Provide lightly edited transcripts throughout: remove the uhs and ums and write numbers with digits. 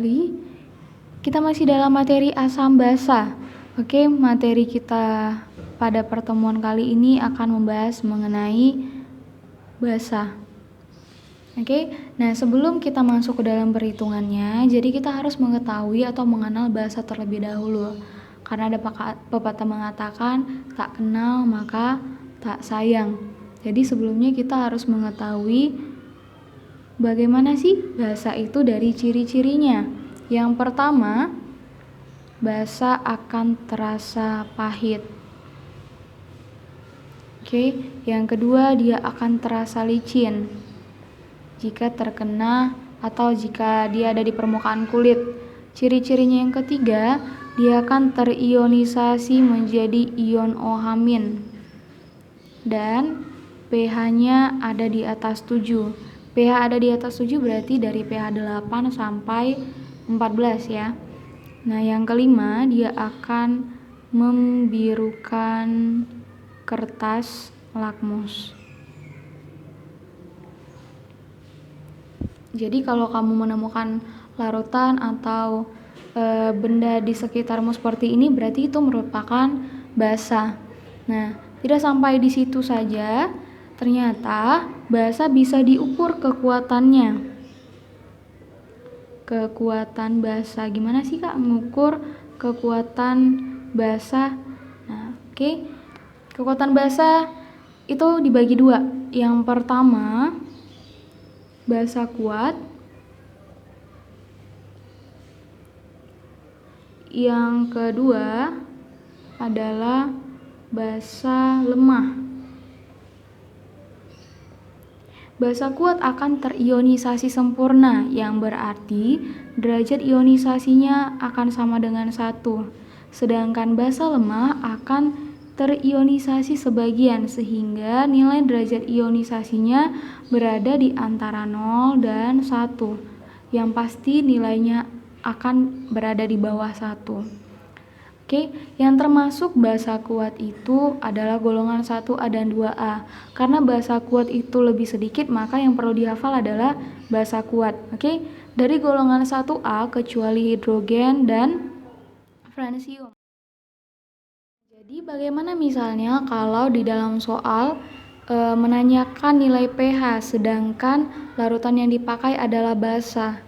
kembali. Kita masih dalam materi asam basa. Oke, materi kita pada pertemuan kali ini akan membahas mengenai basa. Oke, nah sebelum kita masuk ke dalam perhitungannya, jadi kita harus mengetahui atau mengenal basa terlebih dahulu. Karena ada pepatah mengatakan, tak kenal maka tak sayang. Jadi sebelumnya kita harus mengetahui bagaimana sih basa itu dari ciri-cirinya. Yang pertama, basa akan terasa pahit. Oke, yang kedua dia akan terasa licin jika terkena atau jika dia ada di permukaan kulit. Ciri-cirinya yang ketiga, dia akan terionisasi menjadi ion OH- dan pH-nya ada di atas 7. pH ada di atas 7 berarti dari pH 8 sampai 14 ya. Nah, yang kelima, dia akan membirukan kertas lakmus. Jadi kalau kamu menemukan larutan atau benda di sekitarmu seperti ini, berarti itu merupakan basa. Nah, tidak sampai di situ saja, ternyata basa bisa diukur kekuatannya. Kekuatan basa, gimana sih Kak mengukur kekuatan basa? Nah, oke. Kekuatan basa itu dibagi dua. Yang pertama, basa kuat. Yang kedua adalah basa lemah. Basa kuat akan terionisasi sempurna, yang berarti derajat ionisasinya akan sama dengan 1. Sedangkan basa lemah akan terionisasi sebagian, sehingga nilai derajat ionisasinya berada di antara 0 dan 1. Yang pasti nilainya akan berada di bawah 1. Oke, yang termasuk basa kuat itu adalah golongan 1A dan 2A. Karena basa kuat itu lebih sedikit, maka yang perlu dihafal adalah basa kuat. Oke, dari golongan 1A kecuali hidrogen dan fransium. Jadi bagaimana misalnya kalau di dalam soal menanyakan nilai pH sedangkan larutan yang dipakai adalah basa.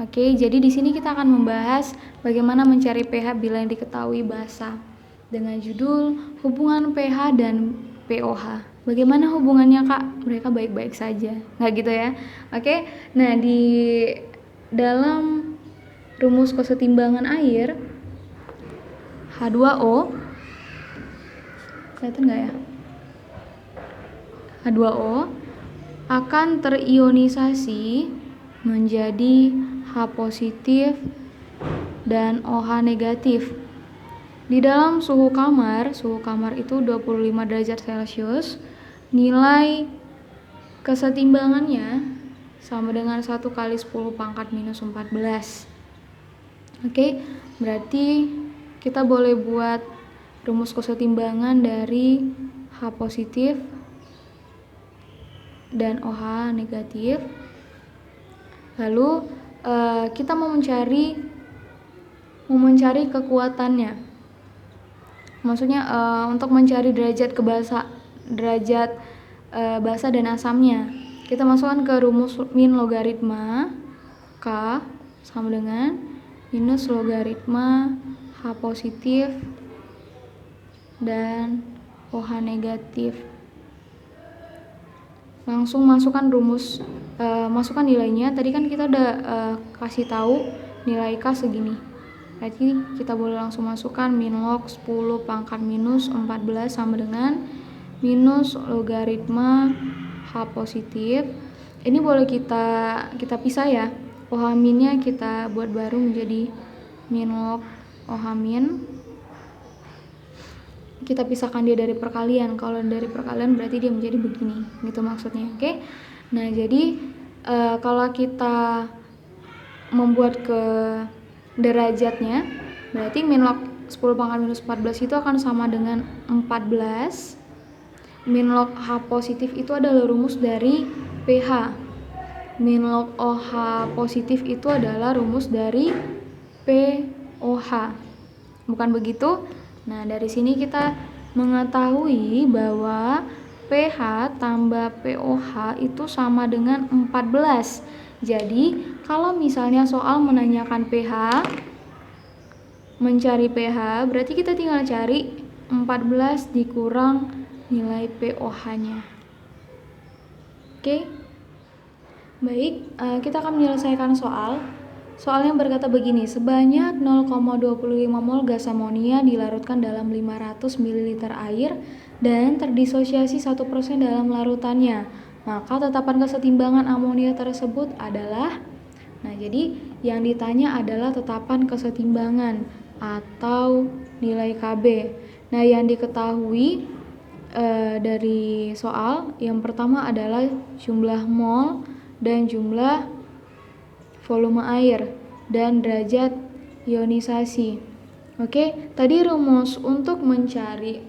Oke, jadi di sini kita akan membahas bagaimana mencari pH bila yang diketahui basa dengan judul hubungan pH dan pOH. Bagaimana hubungannya Kak? Mereka baik-baik saja, nggak gitu ya? Oke, nah di dalam rumus kesetimbangan air H2O, kelihatan nggak ya? H2O akan terionisasi menjadi H positif dan OH negatif. Di dalam suhu kamar itu 25 derajat Celcius, nilai kesetimbangannya sama dengan 1 kali 10 pangkat minus 14. Oke, berarti kita boleh buat rumus kesetimbangan dari H positif dan OH negatif. Lalu kita mau mencari kekuatannya. Maksudnya untuk mencari derajat basa dan asamnya. Kita masukkan ke rumus min logaritma K sama dengan minus logaritma H positif dan OH negatif. Langsung masukkan masukkan nilainya. Tadi kan kita udah kasih tahu nilai K segini. Berarti kita boleh langsung masukkan min log 10 pangkat minus 14 sama dengan minus logaritma H positif. Ini boleh kita pisah ya. OH minnya kita buat baru menjadi min log OH min. Kita pisahkan dia dari perkalian. Kalau dari perkalian berarti dia menjadi begini, gitu maksudnya. Oke. Nah, jadi kalau kita membuat ke derajatnya, berarti min log 10 pangkat minus 14 itu akan sama dengan 14. Min log H positif itu adalah rumus dari pH. min log OH positif itu adalah rumus dari POH. Bukan begitu? Nah, dari sini kita mengetahui bahwa pH tambah POH itu sama dengan 14. Jadi, kalau misalnya soal menanyakan pH, mencari pH, berarti kita tinggal cari 14 dikurang nilai POH-nya. Oke? Baik, kita akan menyelesaikan soal. Soalnya berkata begini, sebanyak 0,25 mol gas amonia dilarutkan dalam 500 ml air dan terdisosiasi 1% dalam larutannya. Maka tetapan kesetimbangan amonia tersebut adalah, nah jadi yang ditanya adalah tetapan kesetimbangan atau nilai KB. Nah, yang diketahui dari soal yang pertama adalah jumlah mol dan jumlah volume air dan derajat ionisasi. Oke, tadi rumus untuk mencari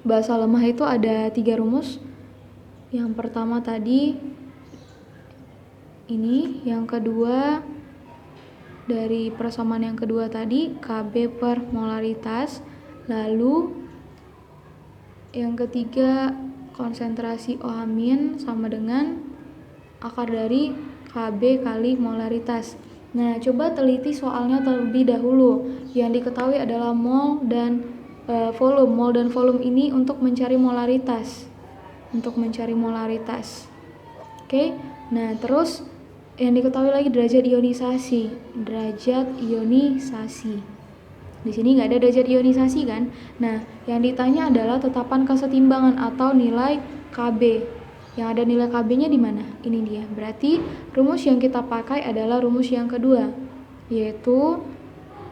basa lemah itu ada 3 rumus. Yang pertama tadi ini, yang kedua dari persamaan yang kedua tadi KB per molaritas, lalu yang ketiga konsentrasi OH- sama dengan akar dari KB kali molaritas. Nah, coba teliti soalnya terlebih dahulu. Yang diketahui adalah mol dan volume. Mol dan volume ini untuk mencari molaritas. Oke. Nah, terus yang diketahui lagi derajat ionisasi. Di sini nggak ada derajat ionisasi kan? Nah, yang ditanya adalah tetapan kesetimbangan atau nilai KB. Yang ada nilai KB-nya di mana? Ini dia. Berarti rumus yang kita pakai adalah rumus yang kedua, yaitu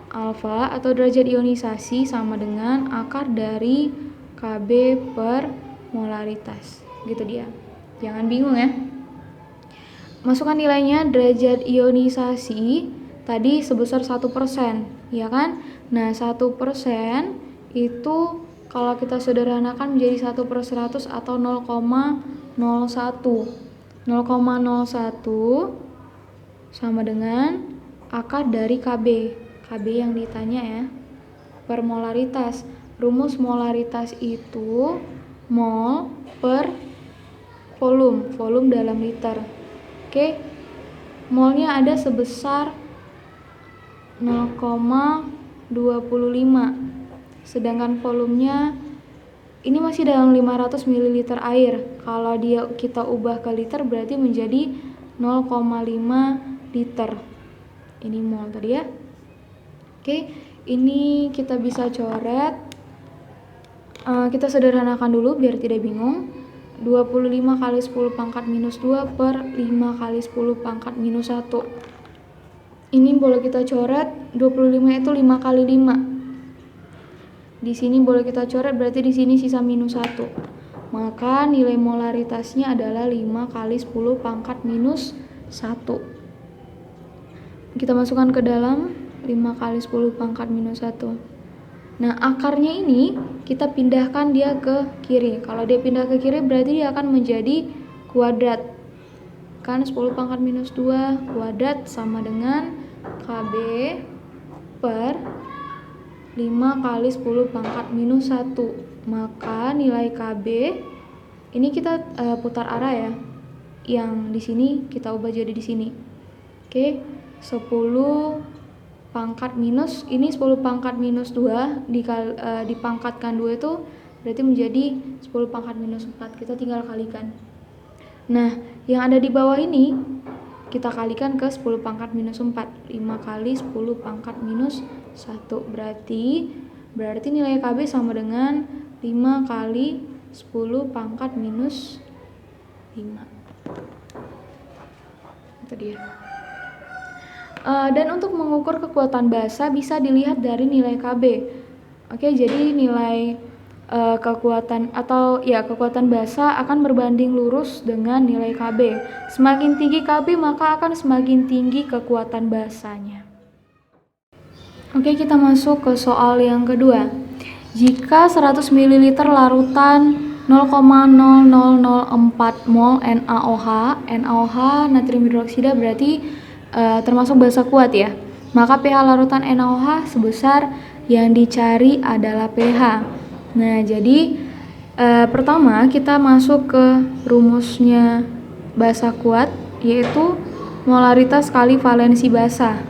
alfa atau derajat ionisasi sama dengan akar dari KB per molaritas. Gitu dia. Jangan bingung ya. Masukkan nilainya derajat ionisasi tadi sebesar 1%, ya kan? Nah, 1% itu kalau kita sederhanakan menjadi 1/100 atau 0,01. 0,01 sama dengan akar dari KB. KB yang ditanya ya, per molaritas. Rumus molaritas itu mol per volume, volume dalam liter. Oke, molnya ada sebesar 0,25, sedangkan volumenya ini masih dalam 500 ml air. Kalau kita ubah ke liter berarti menjadi 0,5 liter. Ini mol tadi ya. Oke, ini kita bisa coret. Kita sederhanakan dulu biar tidak bingung. 25 kali 10 pangkat minus 2 per 5 kali 10 pangkat minus 1. Ini boleh kita coret, 25 itu 5 kali 5. Di sini boleh kita coret, berarti di sini sisa minus 1. Maka nilai molaritasnya adalah 5 kali 10 pangkat minus 1. Kita masukkan ke dalam 5 kali 10 pangkat minus 1. Nah, akarnya ini kita pindahkan dia ke kiri. Kalau dia pindah ke kiri berarti dia akan menjadi kuadrat. Kan 10 pangkat minus 2 kuadrat sama dengan KB per 5 kali 10 pangkat minus 1. Maka nilai KB ini kita putar arah ya. Yang di sini kita ubah jadi di sini. Oke, 10 pangkat minus, ini 10 pangkat minus 2 dipangkatkan 2 itu berarti menjadi 10 pangkat minus 4. Kita tinggal kalikan. Nah, yang ada di bawah ini kita kalikan ke 10 pangkat minus 4. 5 kali 10 pangkat minus 1. Berarti nilai KB sama dengan 5 kali 10 pangkat minus 5. Itu dia. Dan untuk mengukur kekuatan basa bisa dilihat dari nilai KB. Oke, jadi nilai kekuatan basa akan berbanding lurus dengan nilai KB. Semakin tinggi KB maka akan semakin tinggi kekuatan basanya. Oke, kita masuk ke soal yang kedua. Jika 100 ml larutan 0,0004 mol NaOH. NaOH natrium hidroksida berarti termasuk basa kuat ya. Maka pH larutan NaOH sebesar yang dicari adalah pH. Nah, jadi pertama kita masuk ke rumusnya basa kuat, yaitu molaritas kali valensi basa.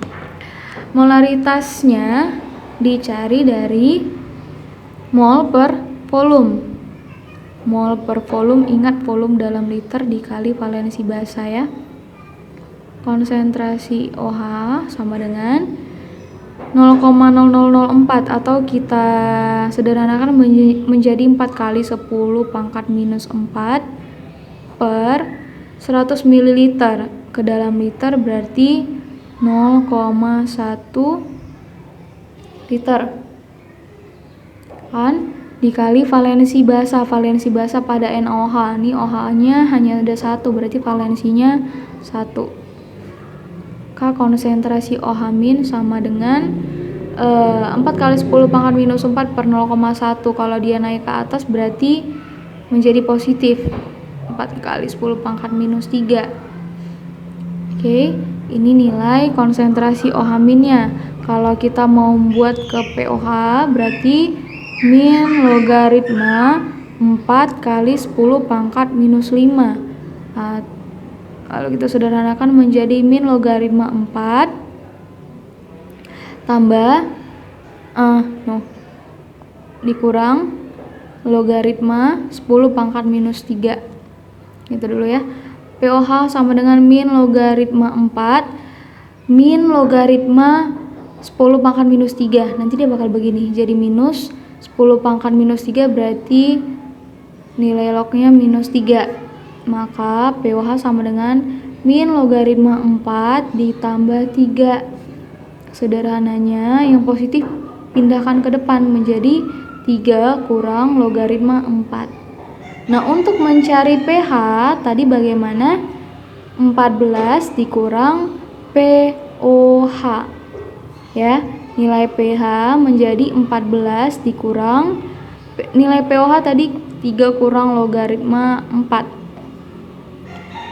Molaritasnya dicari dari mol per volume. Mol per volume, ingat volume dalam liter dikali valensi basa ya. Konsentrasi OH sama dengan 0,0004 atau kita sederhanakan menjadi 4 kali 10 pangkat minus 4 per 100 ml ke dalam liter berarti 0,1 liter kan dikali valensi basa pada NaOH. Ini OH-nya hanya ada 1, berarti valensinya 1. Konsentrasi OH min sama dengan 4 kali 10 pangkat minus 4 per 0,1. Kalau dia naik ke atas berarti menjadi positif 4 kali 10 pangkat minus 3. Oke, ini nilai konsentrasi OH minnya. Kalau kita mau membuat ke POH berarti min logaritma 4 kali 10 pangkat minus 5. Kalau kita sederhanakan menjadi min logaritma 4 tambah dikurang logaritma 10 pangkat minus 3. Gitu dulu ya. POH sama dengan min logaritma 4 min logaritma 10 pangkat minus 3. Nanti dia bakal begini, jadi minus 10 pangkat minus 3 berarti nilai lognya minus 3. Maka POH sama dengan min logaritma 4 ditambah 3. Sederhananya yang positif pindahkan ke depan menjadi 3 kurang logaritma 4. Nah, untuk mencari pH tadi bagaimana? 14 dikurang POH. Ya, nilai pH menjadi 14 dikurang nilai POH tadi 3 kurang logaritma 4.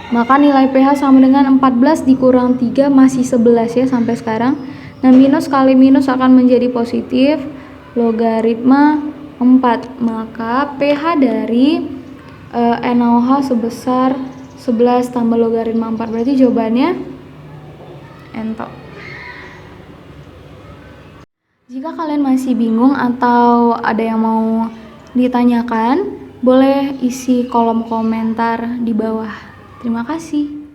Maka nilai pH sama dengan 14 dikurang 3 masih 11 ya sampai sekarang. Nah, minus kali minus akan menjadi positif logaritma 4. Maka pH dari NaOH sebesar 11 tambah logaritma 4. Berarti jawabannya entok. Jika kalian masih bingung atau ada yang mau ditanyakan, boleh isi kolom komentar di bawah. Terima kasih.